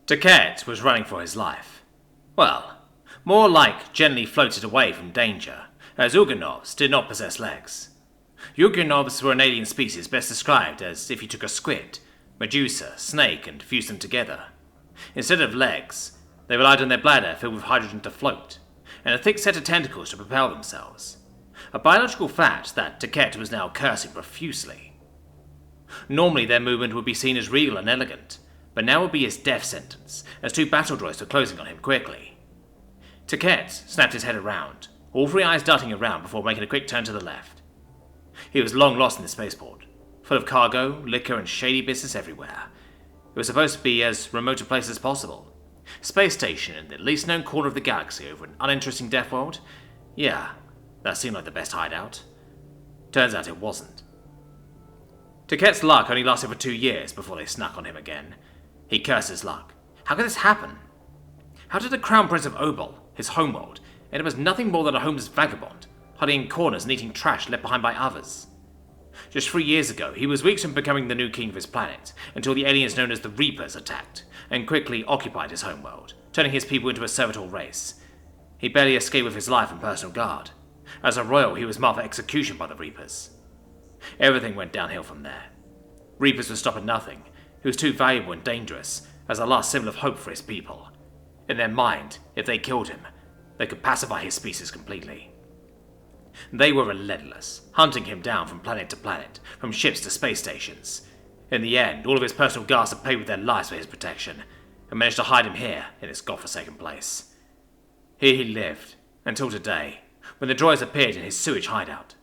Taquet was running for his life. Well, more like gently floated away from danger, as Uganovs did not possess legs. Uganovs were an alien species best described as if you took a squid, medusa, snake, and fused them together. Instead of legs, they relied on their bladder filled with hydrogen to float, and a thick set of tentacles to propel themselves. A biological fact that Taquet was now cursing profusely. Normally their movement would be seen as regal and elegant, but now would be his death sentence, as two battle droids were closing on him quickly. Taquet snapped his head around, all three eyes darting around before making a quick turn to the left. He was long lost in the spaceport, full of cargo, liquor, and shady business everywhere. It was supposed to be as remote a place as possible. Space station in the least known corner of the galaxy over an uninteresting death world? Yeah, that seemed like the best hideout. Turns out it wasn't. Taquet's luck only lasted for 2 years before they snuck on him again. He cursed his luck. How could this happen? How did the Crown Prince of Obol, his homeworld, end up as nothing more than a homeless vagabond, hiding in corners and eating trash left behind by others? Just 3 years ago, he was weeks from becoming the new king of his planet, until the aliens known as the Reapers attacked, and quickly occupied his homeworld, turning his people into a servitor race. He barely escaped with his life and personal guard. As a royal, he was marked for execution by the Reapers. Everything went downhill from there. Reapers would stop at nothing. He was too valuable and dangerous, as a last symbol of hope for his people. In their mind, if they killed him, they could pacify his species completely. They were relentless, hunting him down from planet to planet, from ships to space stations. In the end, all of his personal guards had paid with their lives for his protection, and managed to hide him here in this godforsaken place. Here he lived, until today, when the droids appeared in his sewage hideout.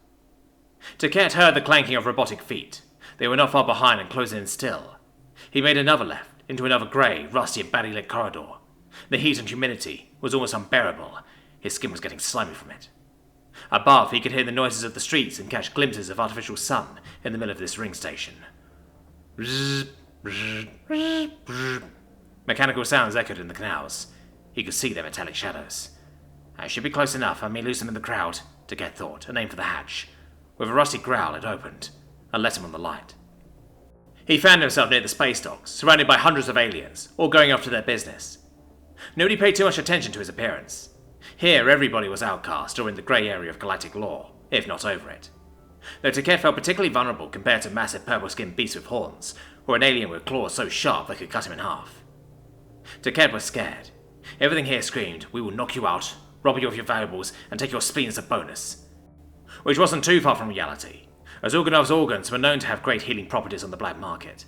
Taquet heard the clanking of robotic feet. They were not far behind and closing in still. He made another left, into another grey, rusty and badly lit corridor. The heat and humidity was almost unbearable. His skin was getting slimy from it. Above, he could hear the noises of the streets and catch glimpses of artificial sun in the middle of this ring station. Mechanical sounds echoed in the canals. He could see their metallic shadows. I should be close enough, I may lose him in the crowd, Taquet thought, and aimed for the hatch. With a rusty growl, it opened, and let him on the light. He found himself near the space docks, surrounded by hundreds of aliens, all going off to their business. Nobody paid too much attention to his appearance. Here, everybody was outcast or in the grey area of galactic law, if not over it. Though Taquet felt particularly vulnerable compared to massive purple-skinned beasts with horns, or an alien with claws so sharp they could cut him in half. Taquet was scared. Everything here screamed, "We will knock you out, rob you of your valuables, and take your spleen as a bonus." Which wasn't too far from reality, as Uganov's organs were known to have great healing properties on the black market.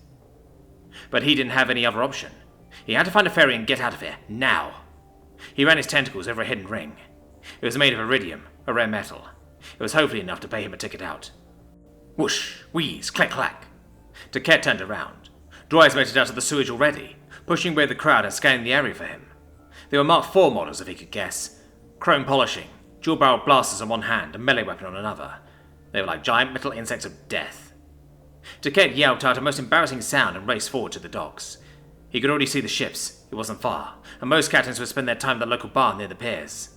But he didn't have any other option. He had to find a ferry and get out of here, now. He ran his tentacles over a hidden ring. It was made of iridium, a rare metal. It was hopefully enough to pay him a ticket out. Whoosh, wheeze, clack, clack. Taquet turned around. Droids made it out of the sewage already, pushing away the crowd and scanning the area for him. They were Mark IV models, if he could guess. Chrome polishing, dual-barreled blasters on one hand, and melee weapon on another. They were like giant metal insects of death. Taquet yelped out a most embarrassing sound and raced forward to the docks. He could already see the ships, it wasn't far, and most captains would spend their time at the local bar near the piers.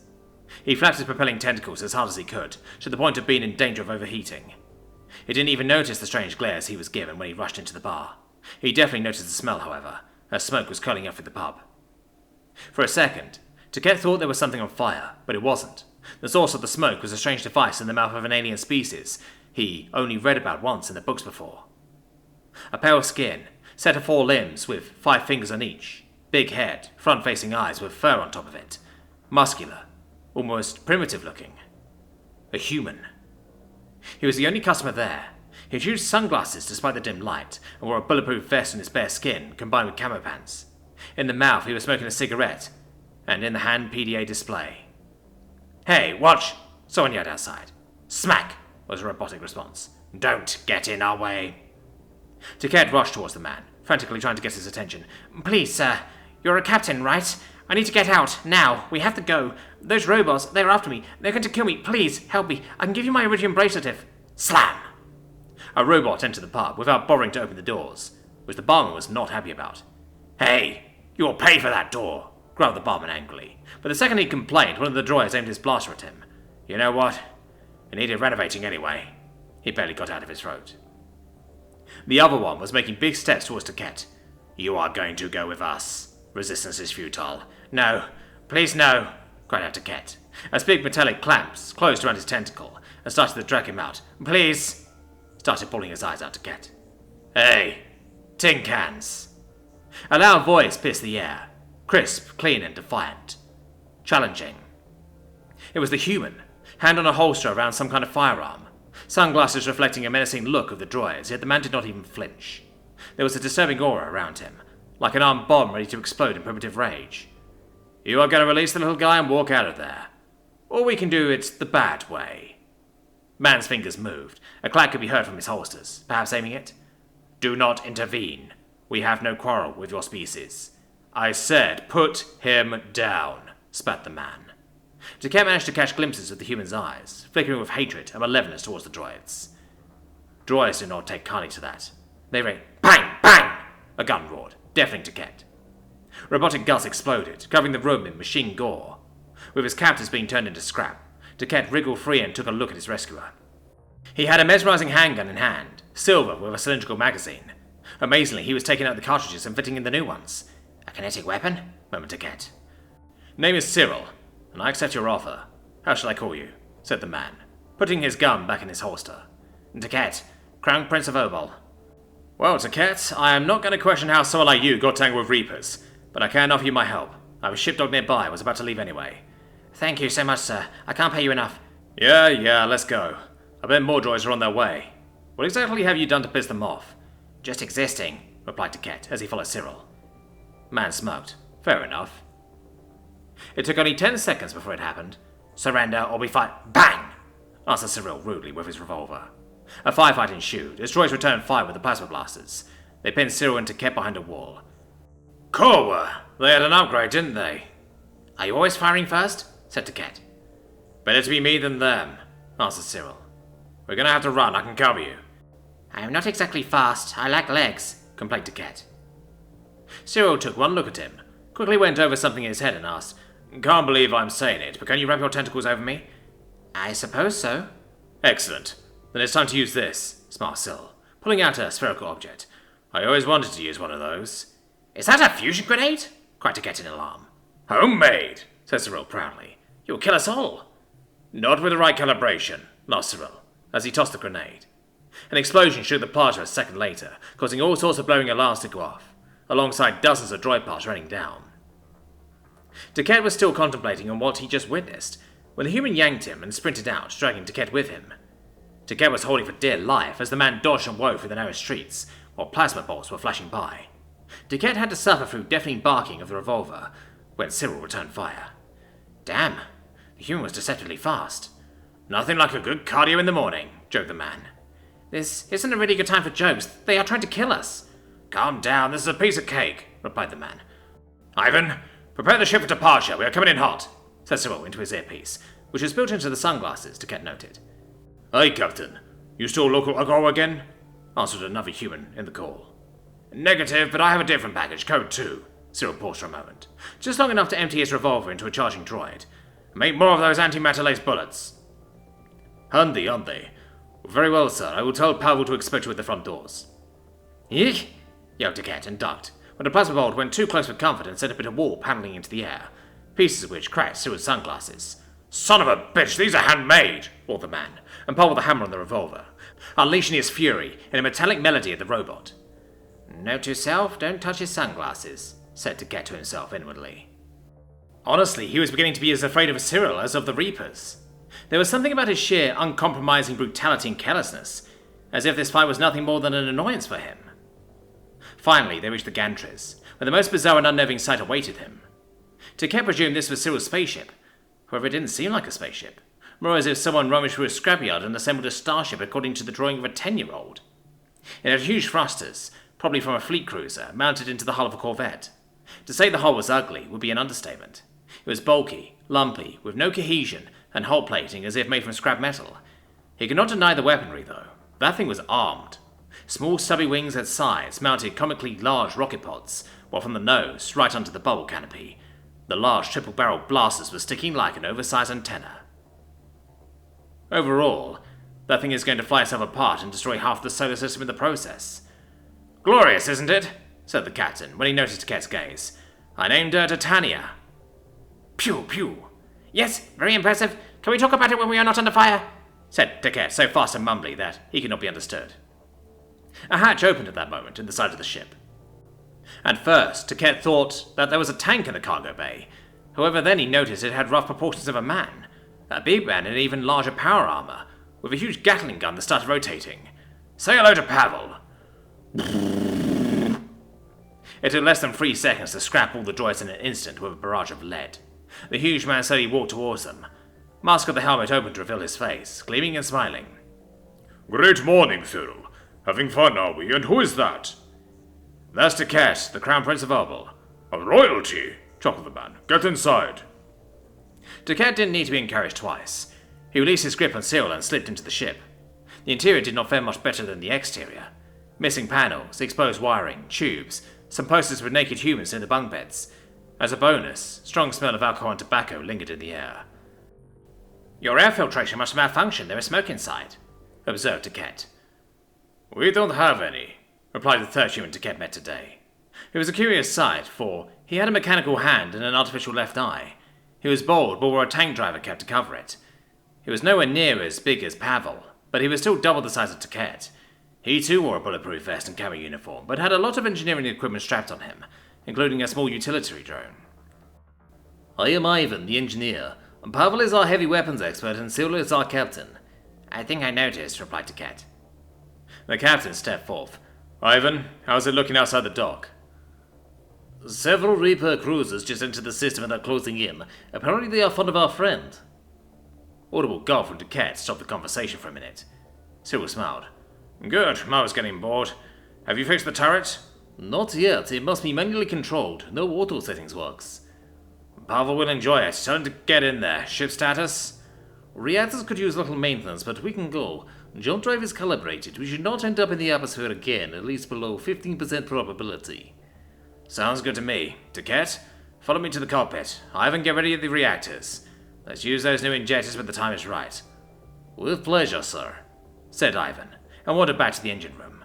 He flapped his propelling tentacles as hard as he could, to the point of being in danger of overheating. He didn't even notice the strange glares he was given when he rushed into the bar. He definitely noticed the smell, however, as smoke was curling up through the pub. For a second, Taquet thought there was something on fire, but it wasn't. The source of the smoke was a strange device in the mouth of an alien species he only read about once in the books before. A pale skin, set of 4 limbs with 5 fingers on each, big head, front-facing eyes with fur on top of it, muscular, almost primitive-looking. A human. He was the only customer there. He had used sunglasses despite the dim light, and wore a bulletproof vest on his bare skin, combined with camo pants. In the mouth, he was smoking a cigarette, and in the hand, PDA display. "Hey, watch!" someone yelled outside. "Smack!" was a robotic response. "Don't get in our way." Taquet rushed towards the man, frantically trying to get his attention. "Please, sir, you're a captain, right? I need to get out, now. We have to go. Those robots, they're after me. They're going to kill me. Please, help me. I can give you my iridium bracelet if..." Slam! A robot entered the pub without bothering to open the doors, which the barman was not happy about. "Hey, you'll pay for that door," growled the barman angrily. But the second he complained, one of the droids aimed his blaster at him. "You know what? It needed renovating anyway." He barely got out of his throat. The other one was making big steps towards Taquet. "You are going to go with us," Resistance is futile. No, please no, cried out Daq, as big metallic clamps closed around his tentacle and started to drag him out. Please, started pulling his eyes out Daq. Hey, tin cans. A loud voice pierced the air, crisp, clean and defiant. Challenging. It was the human, hand on a holster around some kind of firearm, sunglasses reflecting a menacing look of the droids, yet the man did not even flinch. There was a disturbing aura around him, like an armed bomb ready to explode in primitive rage. You are going to release the little guy and walk out of there. Or we can do it the bad way. Man's fingers moved. A clack could be heard from his holsters, perhaps aiming it. Do not intervene. We have no quarrel with your species. I said, put him down, spat the man. Daq managed to catch glimpses of the human's eyes, flickering with hatred and malevolence towards the droids. Droids do not take kindly to that. They ring. Bang! Bang! A gun roared, deafening Daq. Robotic guts exploded, covering the room in machine gore. With his captors being turned into scrap, Daq wriggled free and took a look at his rescuer. He had a mesmerizing handgun in hand, silver with a cylindrical magazine. Amazingly, he was taking out the cartridges and fitting in the new ones. A kinetic weapon? Murmured Daq. Name is Cyril, and I accept your offer. How shall I call you? Said the man, putting his gun back in his holster. Daq, Crown Prince of Obol. Well, Daq, I am not going to question how someone like you got tangled with Reapers, but I can offer you my help. I was shipdog nearby, I was about to leave anyway. Thank you so much, sir. I can't pay you enough. Yeah, let's go. I bet more droids are on their way. What exactly have you done to piss them off? Just existing, replied Daq as he followed Cyril. Man smirked. Fair enough. It took only 10 seconds before it happened. Surrender or we fight. Bang! Answered Cyril rudely with his revolver. A firefight ensued as droids returned fire with the plasma blasters. They pinned Cyril and Daq behind a wall. Cool! They had an upgrade, didn't they? Are you always firing first? Said Daq. Better to be me than them, answered Cyril. We're gonna have to run, I can cover you. I am not exactly fast, I lack legs, complained Daq. Cyril took one look at him, quickly went over something in his head and asked, Can't believe I'm saying it, but can you wrap your tentacles over me? I suppose so. Excellent. Then it's time to use this, smiled Cyril, pulling out a spherical object. I always wanted to use one of those. Is that a fusion grenade? Cried Daq in alarm. Homemade, said Cyril proudly. You'll kill us all. Not with the right calibration, laughed Cyril, as he tossed the grenade. An explosion shook the plaza a second later, causing all sorts of blowing alarms to go off, alongside dozens of droid parts raining down. Daq was still contemplating on what he just witnessed, when the human yanked him and sprinted out, dragging Daq with him. Daq was holding for dear life as the man dodged and wove through the narrow streets, while plasma bolts were flashing by. Daq had to suffer through deafening barking of the revolver when Cyril returned fire. Damn, the human was deceptively fast. Nothing like a good cardio in the morning, joked the man. This isn't a really good time for jokes. They are trying to kill us. Calm down, this is a piece of cake, replied the man. Ivan, prepare the ship for departure. We are coming in hot, said Cyril into his earpiece, which was built into the sunglasses, Daq noted. Aye, Captain. You still local ago again? Answered another human in the call. Negative, but I have a different package, code 2. Cyril paused for a moment, just long enough to empty his revolver into a charging droid. Make more of those antimatter-laced bullets. Handy, aren't they? Very well, sir. I will tell Pavel to expect you at the front doors. Eek! Yelled Daq and ducked, when a plasma bolt went too close for comfort and sent a bit of wall paneling into the air, pieces of which cracked Cyril's sunglasses. Son of a bitch, these are handmade, roared the man, and pummeled the hammer on the revolver, unleashing his fury in a metallic melody at the robot. Note to self, don't touch his sunglasses, said Daq to himself inwardly. Honestly, he was beginning to be as afraid of Cyril as of the Reapers. There was something about his sheer, uncompromising brutality and carelessness, as if this fight was nothing more than an annoyance for him. Finally, they reached the gantries, where the most bizarre and unnerving sight awaited him. Daq presumed this was Cyril's spaceship. However, it didn't seem like a spaceship, more as if someone rummaged through a scrapyard and assembled a starship according to the drawing of a 10-year-old. It had huge thrusters, probably from a fleet cruiser, mounted into the hull of a corvette. To say the hull was ugly would be an understatement. It was bulky, lumpy, with no cohesion, and hull plating as if made from scrap metal. He could not deny the weaponry, though. That thing was armed. Small stubby wings at sides mounted comically large rocket pods, while from the nose, right under the bubble canopy, the large triple-barreled blasters were sticking like an oversized antenna. Overall, that thing is going to fly itself apart and destroy half the solar system in the process. Glorious, isn't it? Said the captain, when he noticed Daq's gaze. I named her Titania. Pew, pew. Yes, very impressive. Can we talk about it when we are not under fire? Said Taquet so fast and mumbly that he could not be understood. A hatch opened at that moment in the side of the ship. At first, Taquet thought that there was a tank in the cargo bay. However, then he noticed it had rough proportions of a man, a big man in even larger power armor, with a huge Gatling gun that started rotating. Say hello to Pavel. It took less than 3 seconds to scrap all the droids in an instant with a barrage of lead. The huge man slowly walked towards them. Mask of the helmet opened to reveal his face, gleaming and smiling. Great morning, Cyril. Having fun, are we? And who is that? That's Taquet, the Crown Prince of Opal. Of royalty? chuckled the man. Get inside. Taquet didn't need to be encouraged twice. He released his grip on Cyril and slipped into the ship. The interior did not fare much better than the exterior. Missing panels, exposed wiring, tubes, some posters with naked humans in the bunk beds. As a bonus, strong smell of alcohol and tobacco lingered in the air. Your air filtration must have malfunctioned. There is smoke inside, observed Taquet. We don't have any, replied the third human Taquet met today. It was a curious sight, for he had a mechanical hand and an artificial left eye. He was bald, but wore a tank driver cap to cover it. He was nowhere near as big as Pavel, but he was still double the size of Taquet. He too wore a bulletproof vest and camo uniform, but had a lot of engineering equipment strapped on him, including a small utility drone. I am Ivan, the engineer. Pavel is our heavy weapons expert and Cyril is our captain. I think I noticed, replied Taquet. The captain stepped forth. Ivan, how's it looking outside the dock? Several Reaper cruisers just entered the system and are closing in. Apparently they are fond of our friend. Audible gulp from Taquet stopped the conversation for a minute. Cyril smiled. Good, I was getting bored. Have you fixed the turret? Not yet. It must be manually controlled. No auto settings works. Pavel will enjoy it. Tell him to get in there. Ship status? Reactors could use little maintenance, but we can go. Jump drive is calibrated. We should not end up in the atmosphere again, at least below 15% probability. Sounds good to me. Taquet, follow me to the cockpit. Ivan, get ready at the reactors. Let's use those new injectors when the time is right. With pleasure, sir, said Ivan, and wandered back to the engine room.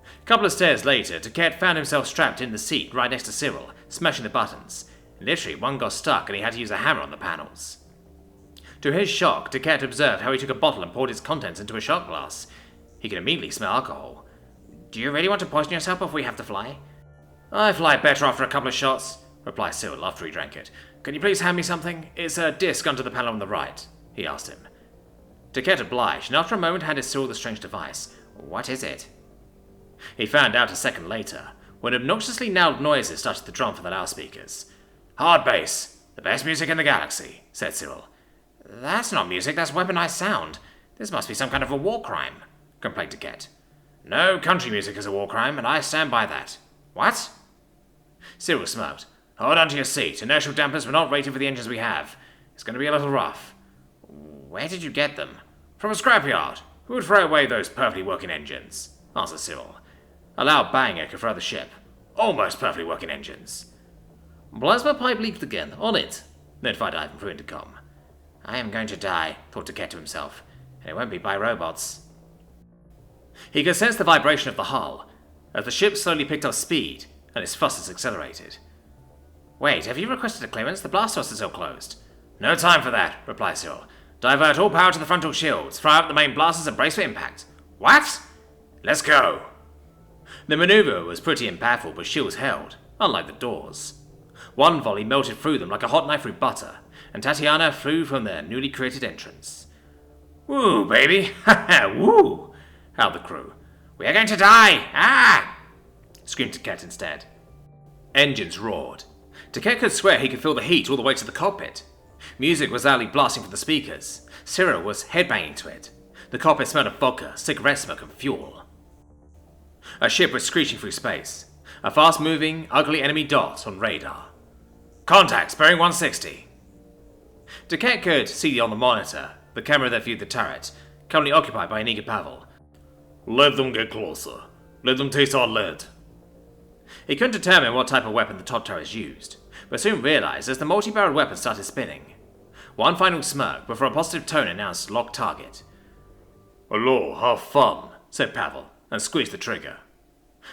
A couple of stairs later, Taquet found himself strapped in the seat right next to Cyril, smashing the buttons. Literally, one got stuck and he had to use a hammer on the panels. To his shock, Taquet observed how he took a bottle and poured its contents into a shot glass. He could immediately smell alcohol. Do you really want to poison yourself before we have to fly? I fly better after a couple of shots, replied Cyril after he drank it. Can you please hand me something? It's a disc under the panel on the right, he asked him. Taquet obliged, and after a moment handed Cyril the strange device. What is it? He found out a second later, when obnoxiously loud noises started to drum from the loudspeakers. Hard bass, the best music in the galaxy, said Cyril. That's not music, that's weaponized sound. This must be some kind of a war crime, complained Taquet. No country music is a war crime, and I stand by that. What? Cyril smirked. Hold on to your seat. Inertial dampers were not rated for the engines we have. It's going to be a little rough. Where did you get them? From a scrapyard. Who would throw away those perfectly working engines? Answered Cyril. A loud bang echoed throughout the ship. Almost perfectly working engines. Plasma pipe leaked again. On it, notified Ivan through intercom. I am going to die, thought Taquet to himself. And it won't be by robots. He could sense the vibration of the hull, as the ship slowly picked up speed, and its thrusters accelerated. Wait, have you requested a clearance? The blast doors are still closed. No time for that, replied Cyril. Divert all power to the frontal shields, fire up the main blasters and brace for impact. What? Let's go. The maneuver was pretty impactful, but shields held, unlike the doors. One volley melted through them like a hot knife through butter, and Tatiana flew from their newly created entrance. Woo, baby! Ha ha, woo! Howled the crew. We are going to die! Ah! Screamed Taquet instead. Engines roared. Taquet could swear he could feel the heat all the way to the cockpit. Music was loudly blasting from the speakers. Cyril was headbanging to it. The cockpit smelled of vodka, cigarette smoke, and fuel. A ship was screeching through space. A fast-moving, ugly enemy dot on radar. Contacts, bearing 160. Taquet could see on the monitor, the camera that viewed the turret, currently occupied by an eager Pavel. Let them get closer. Let them taste our lead. He couldn't determine what type of weapon the top turret used, but soon realized as the multi-barreled weapon started spinning. One final smirk before a positive tone announced locked target. Hello, have fun, said Pavel, and squeezed the trigger.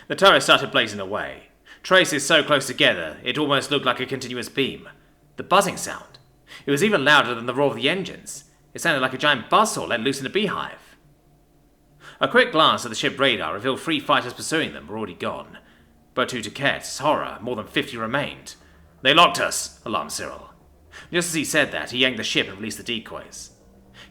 The turret started blazing away. traces so close together it almost looked like a continuous beam. The buzzing sound. It was even louder than the roar of the engines. It sounded like a giant buzzsaw let loose in a beehive. A quick glance at the ship radar revealed 3 fighters pursuing them were already gone. But to Duquette's horror, more than 50 remained. "They locked us," alarmed Cyril. Just as he said that, he yanked the ship and released the decoys.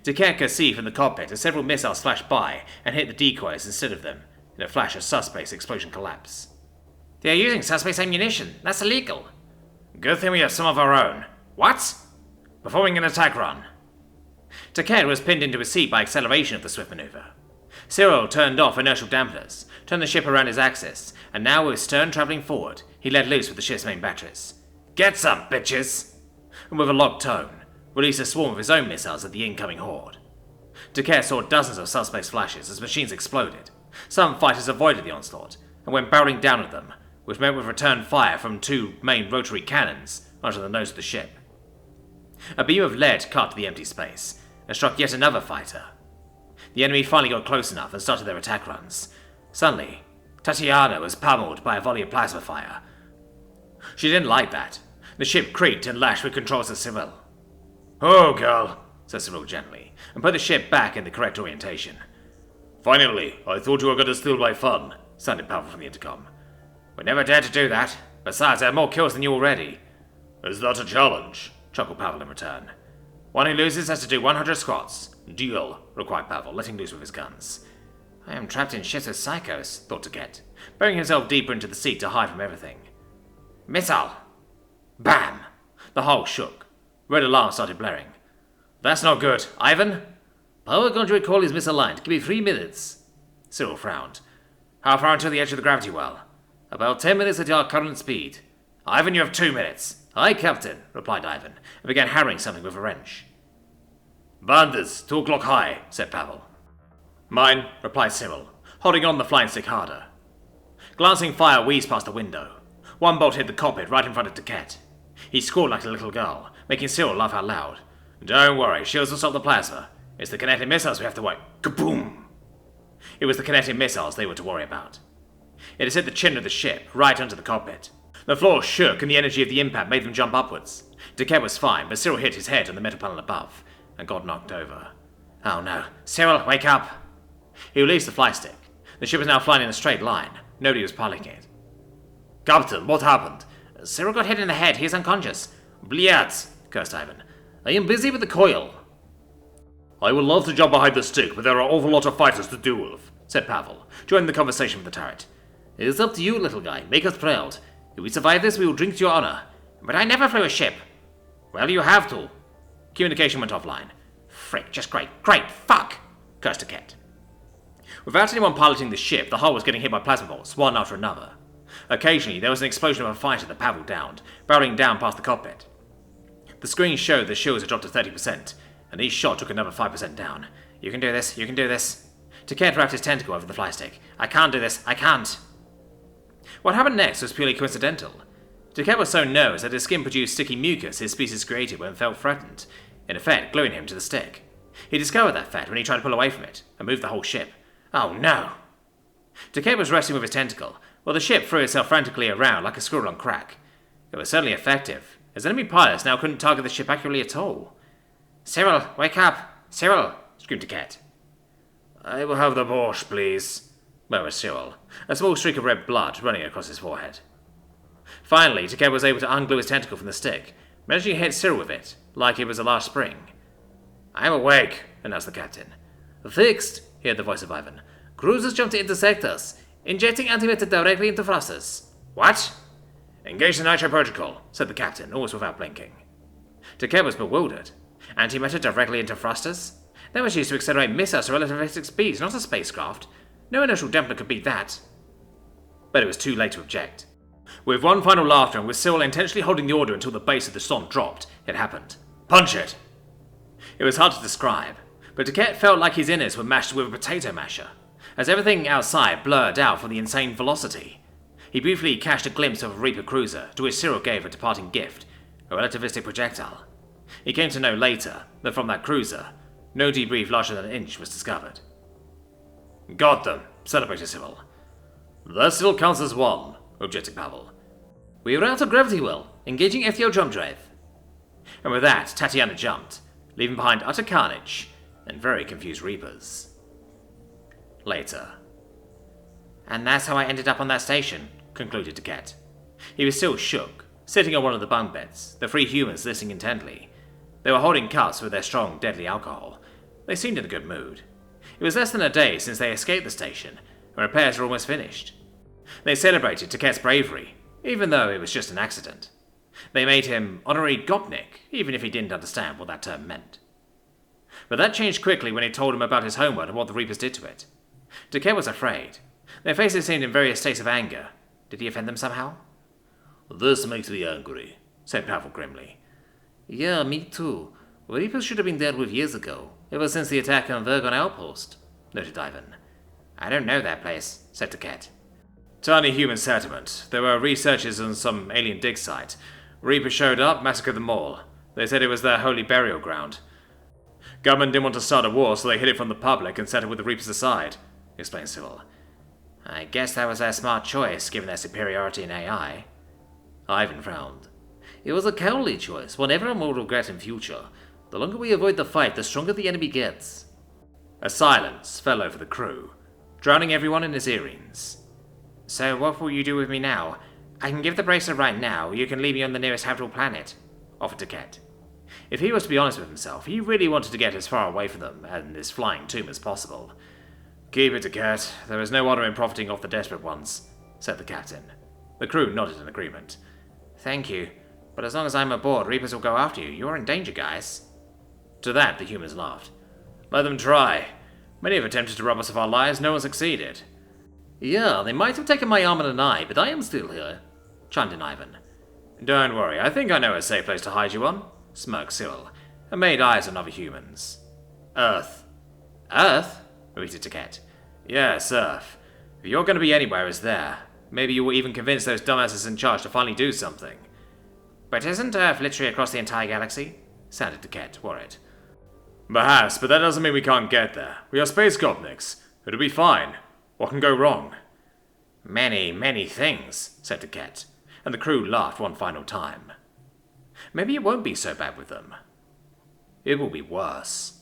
Duquette could see from the cockpit as several missiles flashed by and hit the decoys instead of them. In a flash of suspect's explosion collapse. "They are using suspect's ammunition. That's illegal." "Good thing we have some of our own." "What?" "Performing an attack run." Duquette was pinned into his seat by acceleration of the swift maneuver. Cyril turned off inertial dampeners, turned the ship around his axis, and now with stern travelling forward, he let loose with the ship's main batteries. "Get some, bitches!" And with a locked tone, released a swarm of his own missiles at the incoming horde. Duquette saw dozens of suspects' flashes as machines exploded. Some fighters avoided the onslaught, and went barreling down at them, which met with return fire from 2 main rotary cannons onto the nose of the ship. A beam of lead cut to the empty space, and struck yet another fighter. The enemy finally got close enough and started their attack runs. Suddenly, Tatiana was pummeled by a volley of plasma fire. She didn't like that. The ship creaked and lashed with controls at Cyril. "Oh, girl," said Cyril gently, and put the ship back in the correct orientation. Finally, I thought you were going to steal my fun, sounded Pavel from the intercom. "We never dared to do that. Besides, I have more kills than you already." Is that a challenge? chuckled Pavel in return. "One who loses has to do 100 squats." "Deal," required Pavel, letting loose with his guns. "I am trapped in ships with psychos," thought Duquette, burying himself deeper into the seat to hide from everything. "Missile!" Bam! The hull shook. Red alarm started blaring. "That's not good. Ivan?" "Power conduit call is misaligned. Give me 3 minutes." Cyril frowned. "How far until the edge of the gravity well?" "About 10 minutes at your current speed." "Ivan, you have 2 minutes." "Aye, Captain," replied Ivan, and began hammering something with a wrench. "Banders, 2 o'clock high," said Pavel. "Mine," replied Cyril, holding on the flying stick harder. Glancing fire wheezed past the window. One bolt hit the cockpit right in front of Duquette. He squalled like a little girl, making Cyril laugh out loud. "Don't worry, shields will stop the plasma. It's the kinetic missiles we have to worry." Kaboom! It was the kinetic missiles they were to worry about. It had hit the chin of the ship, right under the cockpit. The floor shook and the energy of the impact made them jump upwards. Duquette was fine, but Cyril hit his head on the metal panel above, and got knocked over. "Oh no. Cyril, wake up!" He released the fly stick. The ship was now flying in a straight line. Nobody was piloting it. "Captain, what happened?" "Cyril got hit in the head. He is unconscious." "Bliat!" cursed Ivan. "I am busy with the coil." "I would love to jump behind the stick, but there are an awful lot of fighters to deal with," said Pavel, joining the conversation with the turret. "It is up to you, little guy. Make us proud. If we survive this, we will drink to your honor." "But I never flew a ship." "Well, you have to." Communication went offline. "Frick, just great. Great, fuck!" cursed Duquette. Without anyone piloting the ship, the hull was getting hit by plasma bolts, one after another. Occasionally, there was an explosion of a fighter that Pavel downed, barreling down past the cockpit. The screen showed the shields had dropped to 30%, and each shot took another 5% down. "You can do this, you can do this." Duquette wrapped his tentacle over the fly stick. "I can't do this, I can't." What happened next was purely coincidental. Duquette was so nervous that his skin produced sticky mucus his species created when it felt threatened, in effect gluing him to the stick. He discovered that fact when he tried to pull away from it, and moved the whole ship. Oh no! Duquette was wrestling with his tentacle, while the ship threw itself frantically around like a squirrel on crack. It was certainly effective, as enemy pilots now couldn't target the ship accurately at all. "Cyril, wake up! Cyril!" screamed Duquette. "I will have the borscht, please," murmured Cyril, a small streak of red blood running across his forehead. Finally, Duquette was able to unglue his tentacle from the stick, managing to hit Cyril with it, like it was a large spring. "I am awake," announced the captain. "Fixed," he heard the voice of Ivan. "Cruisers jumped to intersect us, injecting antimatter directly into thrusters." "What?" "Engage the nitro protocol," said the captain, almost without blinking. Duquette was bewildered. Antimatter directly into thrusters? That was used to accelerate missiles to relativistic speeds, not a spacecraft. No inertial dampener could beat that. But it was too late to object. With one final laughter and with Cyril intentionally holding the order until the base of the storm dropped, it happened. "Punch it!" It was hard to describe, but Duquette felt like his innards were mashed with a potato masher, as everything outside blurred out from the insane velocity. He briefly catched a glimpse of a Reaper cruiser, to which Cyril gave a departing gift, a relativistic projectile. He came to know later that from that cruiser, no debrief larger than an inch was discovered. "Got them," celebrated Cyril. "That still counts as one," objected Pavel. We are out of gravity well. Engaging FTO jump drive. And with that, Tatiana jumped, leaving behind utter carnage and very confused Reapers. Later. And that's how I ended up on that station, concluded Daq. He was still shook, sitting on one of the bunk beds, the 3 humans listening intently. They were holding cups with their strong, deadly alcohol. They seemed in a good mood. It was less than a day since they escaped the station, and repairs were almost finished. They celebrated Daq's bravery, even though it was just an accident. They made him honorary Gopnik, even if he didn't understand what that term meant. But that changed quickly when he told him about his homeworld and what the Reapers did to it. Daq was afraid. Their faces seemed in various states of anger. Did he offend them somehow? This makes me angry, said Pavel grimly. Yeah, me too. Reapers should have been dealt with years ago, ever since the attack on Vergon Outpost, noted Ivan. I don't know that place, said Daq. Tiny human settlement. There were researchers on some alien dig site. Reapers showed up, massacred them all. They said it was their holy burial ground. Government didn't want to start a war, so they hid it from the public and settled with the Reapers aside, explained Cyril. I guess that was their smart choice, given their superiority in AI. Ivan frowned. It was a cowardly choice, one everyone will regret in future. The longer we avoid the fight, the stronger the enemy gets. A silence fell over the crew, drowning everyone in his earrings. So what will you do with me now? I can give the bracelet right now, or you can leave me on the nearest habitable planet, offered Daq. If he was to be honest with himself, he really wanted to get as far away from them and this flying tomb as possible. Keep it, Daq. There is no honor in profiting off the desperate ones, said the captain. The crew nodded in agreement. Thank you, but as long as I'm aboard, Reapers will go after you. You're in danger, guys. To that, the humans laughed. Let them try. Many have attempted to rob us of our lives, no one succeeded. Yeah, they might have taken my arm and an eye, but I am still here, chimed in Ivan. Don't worry, I think I know a safe place to hide you on, smirked Cyril, and made eyes on other humans. Earth. Earth? repeated Daq. Yes, Earth. If you're going to be anywhere, it's there. Maybe you will even convince those dumbasses in charge to finally do something. But isn't Earth literally across the entire galaxy? Sounded Daq, worried. Perhaps, but that doesn't mean we can't get there. We are space Gopniks. It'll be fine. What can go wrong? Many, many things, said Daq, and the crew laughed one final time. Maybe it won't be so bad with them. It will be worse.